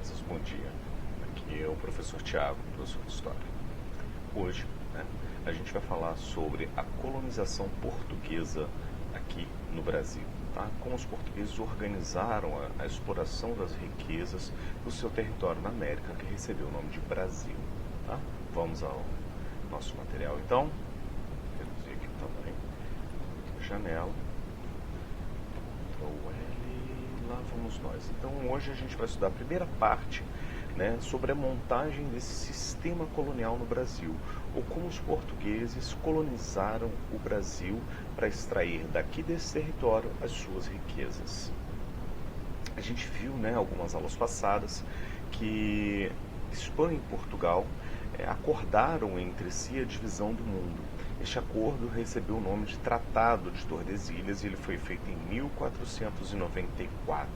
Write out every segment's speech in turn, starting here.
crianças, bom dia. Aqui é o professor Tiago, professor de História. Hoje, a gente vai falar sobre a colonização portuguesa aqui no Brasil. Tá? Como os portugueses organizaram a exploração das riquezas do seu território na América, que recebeu o nome de Brasil. Tá? Vamos ao nosso material então. Vou reduzir aqui o tamanho da janela. Lá vamos nós. Então hoje a gente vai estudar a primeira parte, sobre a montagem desse sistema colonial no Brasil, ou como os portugueses colonizaram o Brasil para extrair daqui desse território as suas riquezas. A gente viu, algumas aulas passadas, que Espanha e Portugal acordaram entre si a divisão do mundo. Este acordo recebeu o nome de Tratado de Tordesilhas e ele foi feito em 1494.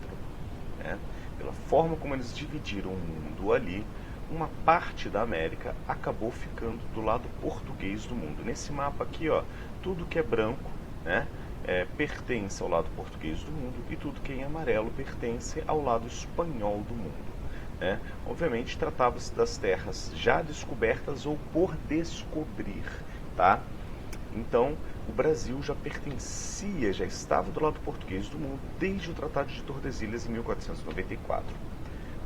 Pela forma como eles dividiram o mundo ali, uma parte da América acabou ficando do lado português do mundo. Nesse mapa aqui, tudo que é branco pertence ao lado português do mundo e tudo que é em amarelo pertence ao lado espanhol do mundo. Obviamente tratava-se das terras já descobertas ou por descobrir, tá? Então o Brasil já pertencia, já estava do lado português do mundo desde o Tratado de Tordesilhas em 1494,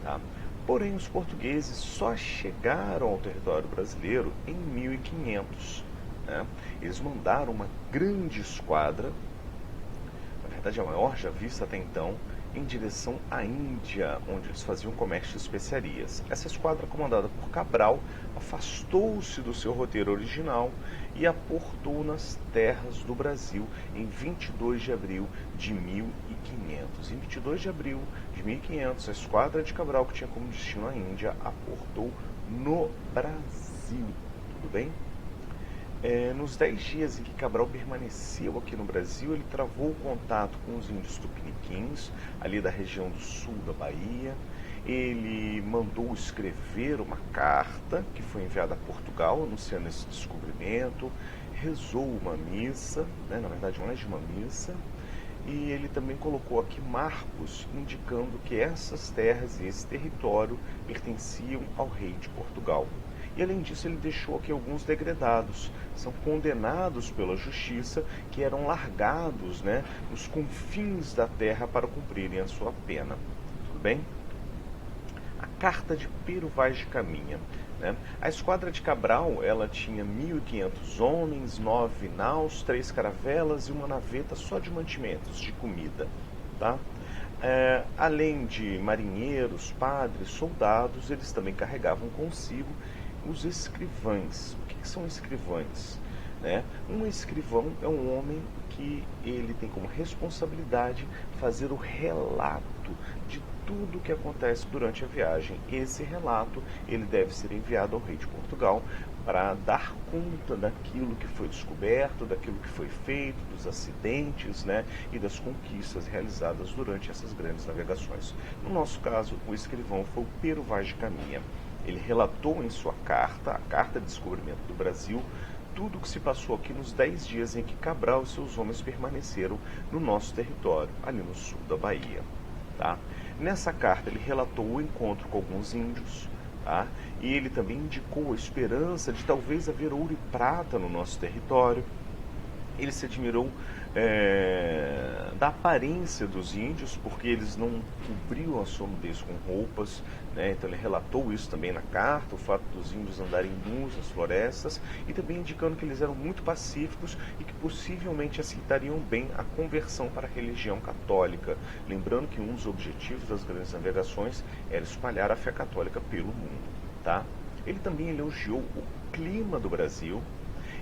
tá? Porém os portugueses só chegaram ao território brasileiro em 1500. Eles mandaram uma grande esquadra, na verdade a maior já vista até então, em direção à Índia, onde eles faziam comércio de especiarias. Essa esquadra, comandada por Cabral, afastou-se do seu roteiro original e aportou nas terras do Brasil em 22 de abril de 1500. Em 22 de abril de 1500, a esquadra de Cabral, que tinha como destino a Índia, aportou no Brasil. Tudo bem? Nos 10 dias em que Cabral permaneceu aqui no Brasil, ele travou contato com os índios tupiniquins, ali da região do sul da Bahia. Ele mandou escrever uma carta que foi enviada a Portugal, anunciando esse descobrimento, rezou uma missa, na verdade mais de uma missa, e ele também colocou aqui marcos indicando que essas terras e esse território pertenciam ao rei de Portugal. E além disso ele deixou aqui alguns degredados, são condenados pela justiça, que eram largados nos confins da terra para cumprirem a sua pena. Tudo bem? A Carta de Pero Vaz de Caminha. A esquadra de Cabral, ela tinha 1.500 homens, 9 naus, 3 caravelas e uma naveta só de mantimentos, de comida. Tá? Além de marinheiros, padres, soldados, eles também carregavam consigo os escrivães. O que são escrivães? Um escrivão é um homem que ele tem como responsabilidade fazer o relato de tudo o que acontece durante a viagem. Esse relato ele deve ser enviado ao rei de Portugal para dar conta daquilo que foi descoberto, daquilo que foi feito, dos acidentes e das conquistas realizadas durante essas grandes navegações. No nosso caso, o escrivão foi o Pero Vaz de Caminha. Ele relatou em sua carta, a Carta de Descobrimento do Brasil, tudo o que se passou aqui nos 10 dias em que Cabral e seus homens permaneceram no nosso território, ali no sul da Bahia. Tá? Nessa carta ele relatou o encontro com alguns índios, tá? E ele também indicou a esperança de talvez haver ouro e prata no nosso território. Ele se admirou da aparência dos índios, porque eles não cobriam a sua nudez com roupas, então ele relatou isso também na carta, o fato dos índios andarem nus nas florestas, e também indicando que eles eram muito pacíficos e que possivelmente aceitariam bem a conversão para a religião católica, lembrando que um dos objetivos das grandes navegações era espalhar a fé católica pelo mundo. Tá? Ele também elogiou o clima do Brasil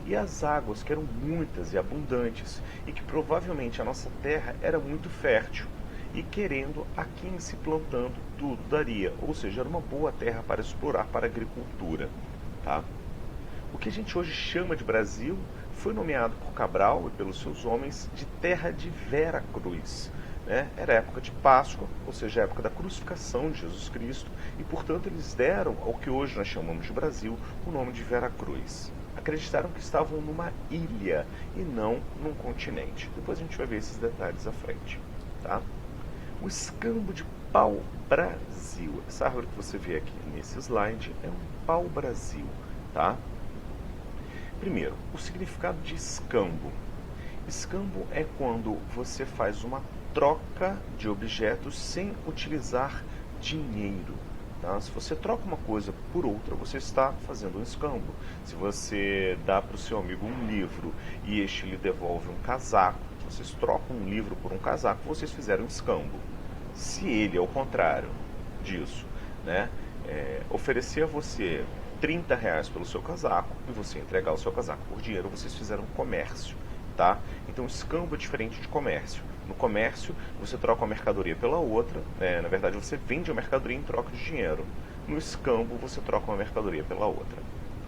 e as águas, que eram muitas e abundantes, e que provavelmente a nossa terra era muito fértil, e querendo aqui em se plantando tudo daria, ou seja, era uma boa terra para explorar para a agricultura. Tá? O que a gente hoje chama de Brasil foi nomeado por Cabral e pelos seus homens de Terra de Vera Cruz. Era a época de Páscoa, ou seja, a época da crucificação de Jesus Cristo, e portanto eles deram ao que hoje nós chamamos de Brasil o nome de Vera Cruz. Acreditaram que estavam numa ilha e não num continente. Depois a gente vai ver esses detalhes à frente. Tá? O escambo de pau-brasil. Essa árvore que você vê aqui nesse slide é um pau-brasil, tá? Primeiro, o significado de escambo. Escambo é quando você faz uma troca de objetos sem utilizar dinheiro. Tá? Se você troca uma coisa por outra, você está fazendo um escambo. Se você dá para o seu amigo um livro e este lhe devolve um casaco, vocês trocam um livro por um casaco, vocês fizeram um escambo. Se ele, ao contrário disso, né, oferecer a você R$ 30 pelo seu casaco e você entregar o seu casaco por dinheiro, vocês fizeram um comércio. Tá? Então, escambo é diferente de comércio. No comércio, você troca uma mercadoria pela outra, na verdade, você vende a mercadoria em troca de dinheiro. No escambo, você troca uma mercadoria pela outra.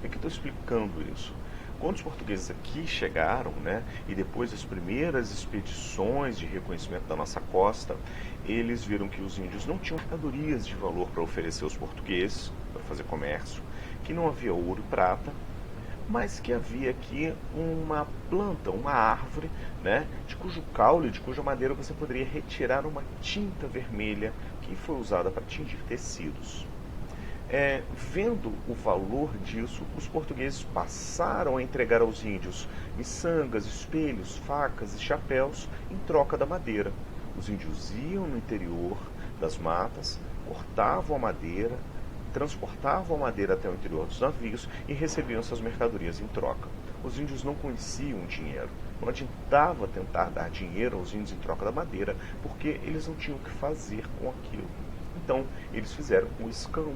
Por que eu estou explicando isso? Quando os portugueses aqui chegaram, né, e depois das primeiras expedições de reconhecimento da nossa costa, eles viram que os índios não tinham mercadorias de valor para oferecer aos portugueses, para fazer comércio, que não havia ouro e prata, mas que havia aqui uma planta, uma árvore, né, de cujo caule, de cuja madeira você poderia retirar uma tinta vermelha que foi usada para tingir tecidos. Vendo o valor disso, os portugueses passaram a entregar aos índios miçangas, espelhos, facas e chapéus em troca da madeira. Os índios iam no interior das matas, cortavam a madeira, transportavam a madeira até o interior dos navios e recebiam essas mercadorias em troca. Os índios não conheciam o dinheiro. Não adiantava tentar dar dinheiro aos índios em troca da madeira, porque eles não tinham o que fazer com aquilo. Então, eles fizeram o escambo.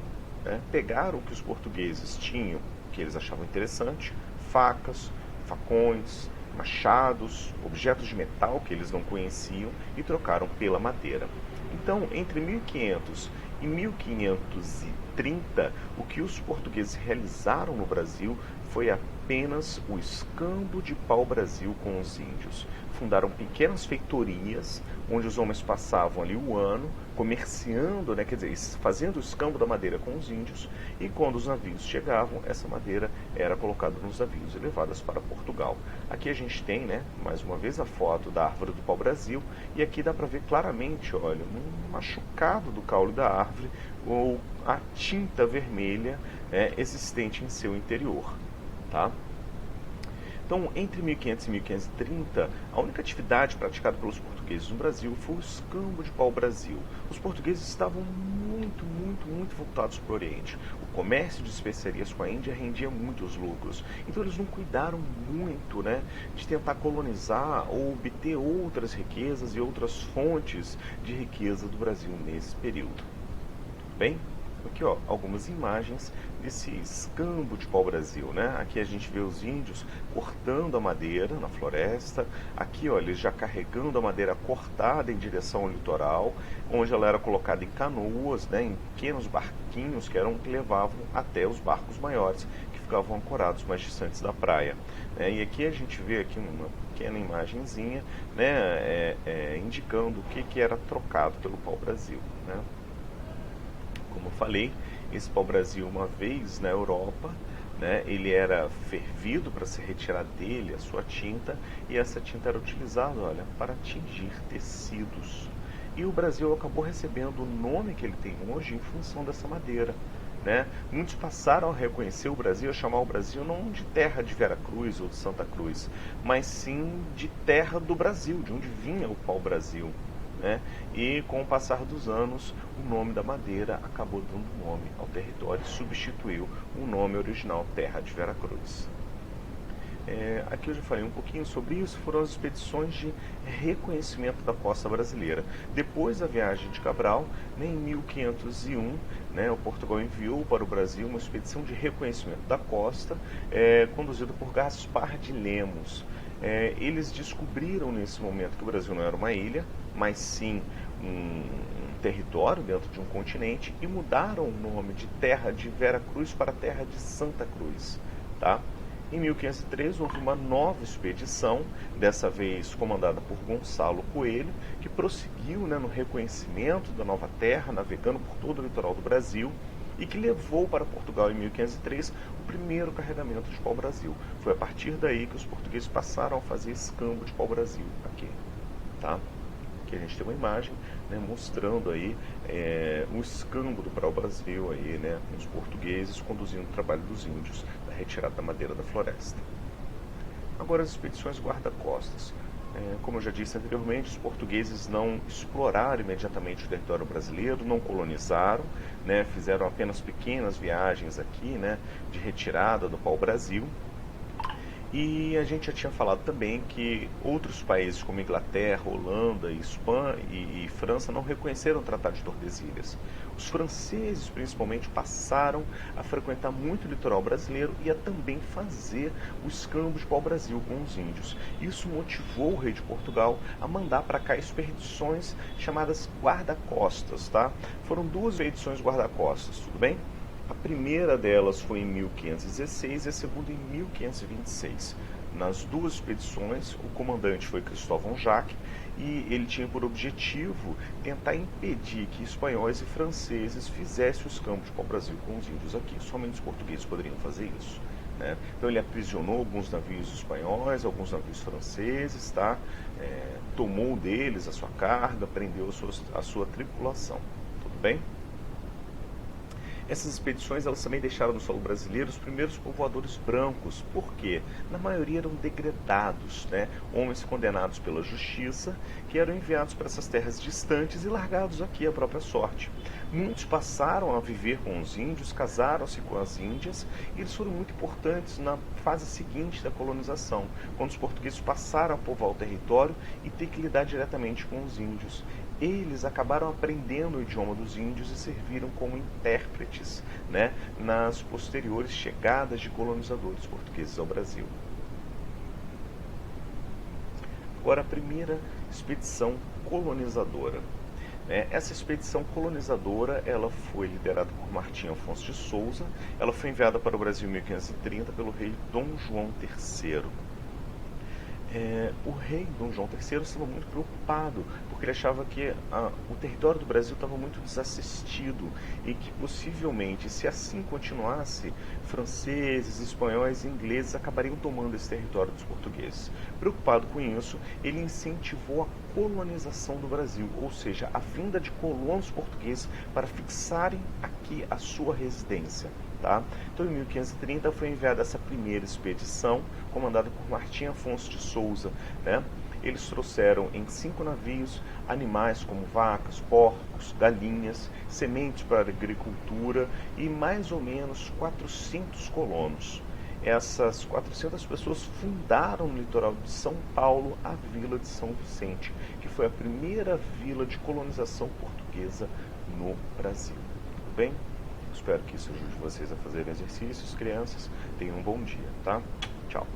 Pegaram o que os portugueses tinham, que eles achavam interessante, facas, facões, machados, objetos de metal que eles não conheciam e trocaram pela madeira. Então, entre 1500 e 1530, o que os portugueses realizaram no Brasil foi apenas o escambo de pau-brasil com os índios. Fundaram pequenas feitorias, onde os homens passavam ali o ano, comerciando, quer dizer, fazendo o escambo da madeira com os índios, e quando os navios chegavam, essa madeira era colocada nos navios e levadas para Portugal. Aqui a gente tem, mais uma vez, a foto da árvore do pau-brasil, e aqui dá para ver claramente, olha, um machucado do caule da árvore, ou a tinta vermelha existente em seu interior. Tá? Então, entre 1500 e 1530, a única atividade praticada pelos portugueses no Brasil foi o escambo de pau-brasil. Os portugueses estavam muito voltados para o Oriente. O comércio de especiarias com a Índia rendia muitos lucros. Então, eles não cuidaram muito, de tentar colonizar ou obter outras riquezas e outras fontes de riqueza do Brasil nesse período. Bem? Aqui, algumas imagens desse escambo de pau-brasil, Aqui a gente vê os índios cortando a madeira na floresta. Aqui, eles já carregando a madeira cortada em direção ao litoral, onde ela era colocada em canoas, em pequenos barquinhos que levavam até os barcos maiores, que ficavam ancorados mais distantes da praia. E aqui a gente vê aqui uma pequena imagenzinha, indicando o que era trocado pelo pau-brasil, Como eu falei, esse pau-brasil, uma vez na Europa, ele era fervido para se retirar dele a sua tinta, e essa tinta era utilizada, para tingir tecidos. E o Brasil acabou recebendo o nome que ele tem hoje em função dessa madeira. Muitos passaram a reconhecer o Brasil, a chamar o Brasil não de terra de Veracruz ou de Santa Cruz, mas sim de terra do Brasil, de onde vinha o pau-brasil. E com o passar dos anos, o nome da madeira acabou dando nome ao território e substituiu o nome original Terra de Veracruz. Aqui eu já falei um pouquinho sobre isso, foram as expedições de reconhecimento da costa brasileira. Depois da viagem de Cabral, em 1501, o Portugal enviou para o Brasil uma expedição de reconhecimento da costa, conduzida por Gaspar de Lemos. Eles descobriram nesse momento que o Brasil não era uma ilha, mas sim um território dentro de um continente, e mudaram o nome de Terra de Veracruz para Terra de Santa Cruz. Tá? Em 1503 houve uma nova expedição, dessa vez comandada por Gonçalo Coelho, que prosseguiu no reconhecimento da nova terra, navegando por todo o litoral do Brasil, e que levou para Portugal em 1503 o primeiro carregamento de pau-brasil. Foi a partir daí que os portugueses passaram a fazer escambo de pau-brasil aqui. Tá? Aqui a gente tem uma imagem né, mostrando aí o escândalo para o Brasil aí, né, com os portugueses conduzindo o trabalho dos índios da retirada da madeira da floresta. Agora as expedições guarda-costas. Como eu já disse anteriormente, os portugueses não exploraram imediatamente o território brasileiro, não colonizaram, né, fizeram apenas pequenas viagens aqui, né, de retirada do pau-brasil. E a gente já tinha falado também que outros países como Inglaterra, Holanda, Espanha e França não reconheceram o Tratado de Tordesilhas. Os franceses, principalmente, passaram a frequentar muito o litoral brasileiro e a também fazer o escambo de pau-brasil com os índios. Isso motivou o rei de Portugal a mandar para cá expedições chamadas guarda-costas, tá? Foram duas expedições guarda-costas, tudo bem? A primeira delas foi em 1516 e a segunda em 1526. Nas duas expedições, o comandante foi Cristóvão Jacques e ele tinha por objetivo tentar impedir que espanhóis e franceses fizessem os campos de pau-brasil com os índios aqui. Somente os portugueses poderiam fazer isso, né? Então ele aprisionou alguns navios espanhóis, alguns navios franceses, tá? Tomou deles a sua carga, prendeu a sua tripulação. Tudo bem? Essas expedições elas também deixaram no solo brasileiro os primeiros povoadores brancos, porque na maioria eram degredados, né? Homens condenados pela justiça, que eram enviados para essas terras distantes e largados aqui à própria sorte. Muitos passaram a viver com os índios, casaram-se com as índias, e eles foram muito importantes na fase seguinte da colonização, quando os portugueses passaram a povoar o território e ter que lidar diretamente com os índios. Eles acabaram aprendendo o idioma dos índios e serviram como intérpretes, né, nas posteriores chegadas de colonizadores portugueses ao Brasil. Agora, a primeira expedição colonizadora. Essa expedição colonizadora ela foi liderada por Martim Afonso de Souza. Ela foi enviada para o Brasil em 1530 pelo rei Dom João III. O rei Dom João III estava muito preocupado, porque ele achava que o território do Brasil estava muito desassistido e que possivelmente, se assim continuasse, franceses, espanhóis e ingleses acabariam tomando esse território dos portugueses. Preocupado com isso, ele incentivou a colonização do Brasil, ou seja, a vinda de colonos portugueses para fixarem aqui a sua residência. Tá? Então, em 1530 foi enviada essa primeira expedição, comandada por Martim Afonso de Souza, né? Eles trouxeram em 5 navios animais como vacas, porcos, galinhas, sementes para a agricultura e mais ou menos 400 colonos. Essas 400 pessoas fundaram no litoral de São Paulo a Vila de São Vicente, que foi a primeira vila de colonização portuguesa no Brasil. Tudo bem? Espero que isso ajude vocês a fazerem exercícios, crianças. Tenham um bom dia, tá? Tchau.